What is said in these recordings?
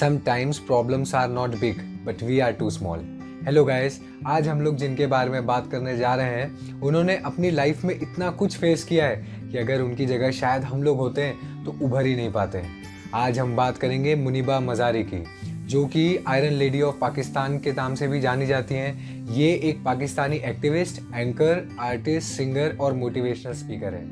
Sometimes problems are not big, but we are too small. Hello guys, आज हम लोग जिनके बारे में बात करने जा रहे हैं उन्होंने अपनी लाइफ में इतना कुछ फेस किया है कि अगर उनकी जगह शायद हम लोग होते हैं तो उभर ही नहीं पाते। आज हम बात करेंगे मुनीबा मज़ारी की, जो कि आयरन लेडी ऑफ पाकिस्तान के नाम से भी जानी जाती हैं। ये एक Pakistani activist, anchor, artist, singer और मोटिवेशनल स्पीकर है।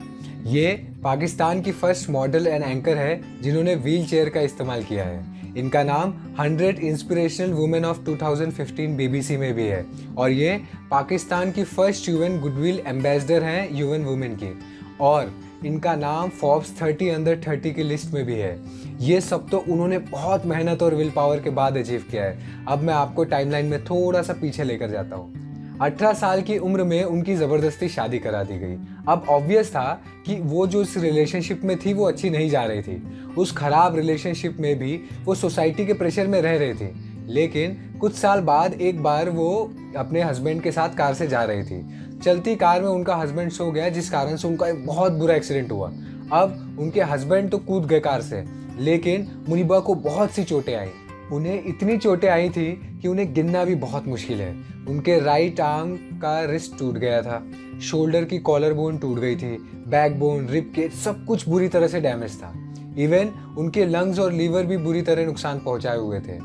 ये पाकिस्तान की फर्स्ट मॉडल एंड एंकर है जिन्होंने व्हील चेयर का इस्तेमाल किया है। इनका नाम 100 इंस्पिरेशनल वुमेन ऑफ 2015 बीबीसी में भी है और ये पाकिस्तान की फर्स्ट यूएन गुडविल एम्बेसडर हैं यूएन वुमेन की, और इनका नाम फोर्ब्स 30 अंडर 30 की लिस्ट में भी है। ये सब तो उन्होंने बहुत मेहनत और विल पावर के बाद अचीव किया है। अब मैं आपको टाइमलाइन में थोड़ा सा पीछे लेकर जाता हूँ। 18 साल की उम्र में उनकी ज़बरदस्ती शादी करा दी गई। अब ऑब्वियस था कि वो जो इस रिलेशनशिप में थी वो अच्छी नहीं जा रही थी। उस खराब रिलेशनशिप में भी वो सोसाइटी के प्रेशर में रह रही थी। लेकिन कुछ साल बाद एक बार वो अपने हस्बैंड के साथ कार से जा रही थी। चलती कार में उनका हस्बैंड सो गया, जिस कारण से उनका एक बहुत बुरा एक्सीडेंट हुआ। अब उनके हस्बैंड तो कूद गए कार से, लेकिन मुनीबा को बहुत सी चोटें आई। उन्हें इतनी चोटें आई थी कि उन्हें गिनना भी बहुत मुश्किल है। उनके राइट आर्म का रिस्ट टूट गया था, शोल्डर की कॉलर बोन टूट गई थी, बैक बोन, रिब केज सब कुछ बुरी तरह से डैमेज था। इवन उनके लंग्स और लीवर भी बुरी तरह नुकसान पहुंचाए हुए थे।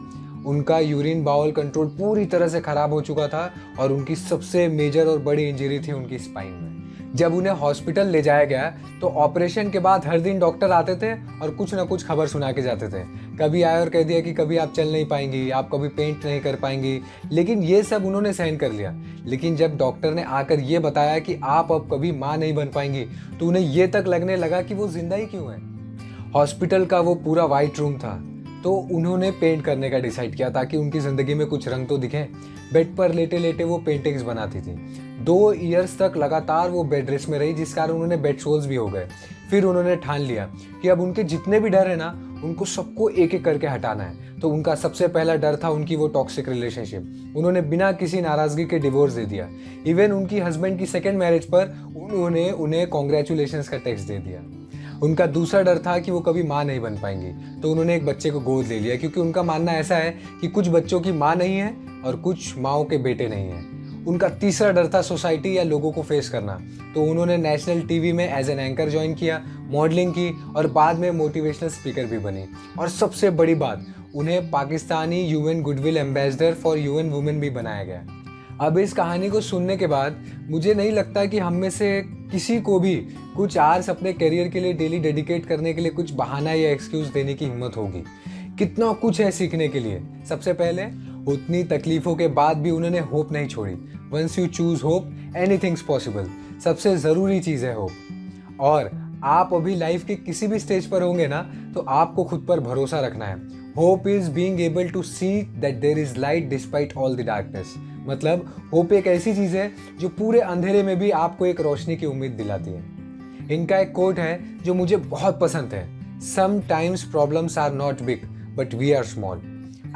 उनका यूरिन बाउल कंट्रोल पूरी तरह से खराब हो चुका था और उनकी सबसे मेजर और बड़ी इंजरी थी उनकी स्पाइन में। जब उन्हें हॉस्पिटल ले जाया गया तो ऑपरेशन के बाद हर दिन डॉक्टर आते थे और कुछ ना कुछ खबर सुना के जाते थे। कभी आए और कह दिया कि कभी आप चल नहीं पाएंगी, आप कभी पेंट नहीं कर पाएंगी, लेकिन ये सब उन्होंने सहन कर लिया। लेकिन जब डॉक्टर ने आकर ये बताया कि आप अब कभी माँ नहीं बन पाएंगी, तो उन्हें ये तक लगने लगा कि वो जिंदा ही क्यों है। हॉस्पिटल का वो पूरा वाइट रूम था, तो उन्होंने पेंट करने का डिसाइड किया ताकि उनकी ज़िंदगी में कुछ रंग तो दिखे। बेड पर लेटे लेटे वो पेंटिंग्स बनाती थी। 2 इयर्स तक लगातार वो बेड रेस्ट में रही, जिस कारण उन्होंने बेड सोल्स भी हो गए। फिर उन्होंने ठान लिया कि अब उनके जितने भी डर है ना, उनको सबको एक एक करके हटाना है। तो उनका सबसे पहला डर था उनकी वो टॉक्सिक रिलेशनशिप। उन्होंने बिना किसी नाराज़गी के डिवोर्स दे दिया। इवन उनकी हस्बैंड की सेकेंड मैरिज पर उन्होंने उन्हें कॉन्ग्रेचुलेशंस का टेक्स्ट दे दिया। उनका दूसरा डर था कि वो कभी माँ नहीं बन पाएंगी, तो उन्होंने एक बच्चे को गोद ले लिया, क्योंकि उनका मानना ऐसा है कि कुछ बच्चों की माँ नहीं है और कुछ माँओं के बेटे नहीं हैं। उनका तीसरा डर था सोसाइटी या लोगों को फेस करना, तो उन्होंने नेशनल टीवी में एज एन एंकर ज्वाइन किया, मॉडलिंग की और बाद में मोटिवेशनल स्पीकर भी बनी। और सबसे बड़ी बात, उन्हें Pakistani UN goodwill ambassador for UN women भी बनाया गया। अब इस कहानी को सुनने के बाद मुझे नहीं लगता कि हम में से किसी को भी कुछ आवर्स अपने करियर के लिए डेली डेडिकेट करने के लिए कुछ बहाना या एक्सक्यूज देने की हिम्मत होगी। कितना कुछ है सीखने के लिए। सबसे पहले, उतनी तकलीफों के बाद भी उन्होंने होप नहीं छोड़ी। Once you choose hope, anything's possible. सबसे ज़रूरी चीज़ है होप। और आप अभी लाइफ के किसी भी स्टेज पर होंगे ना, तो आपको खुद पर भरोसा रखना है। Hope is being able to see that there is light despite all the darkness. मतलब होप एक ऐसी चीज़ है जो पूरे अंधेरे में भी आपको एक रोशनी की उम्मीद दिलाती है। इनका एक कोट है जो मुझे बहुत पसंद है, sometimes problems are not big but we are small.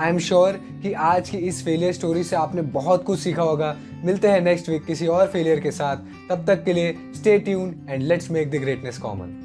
I am sure कि आज की इस फेलियर स्टोरी से आपने बहुत कुछ सीखा होगा। मिलते हैं नेक्स्ट वीक किसी और फेलियर के साथ। तब तक के लिए stay tuned and let's make the greatness common.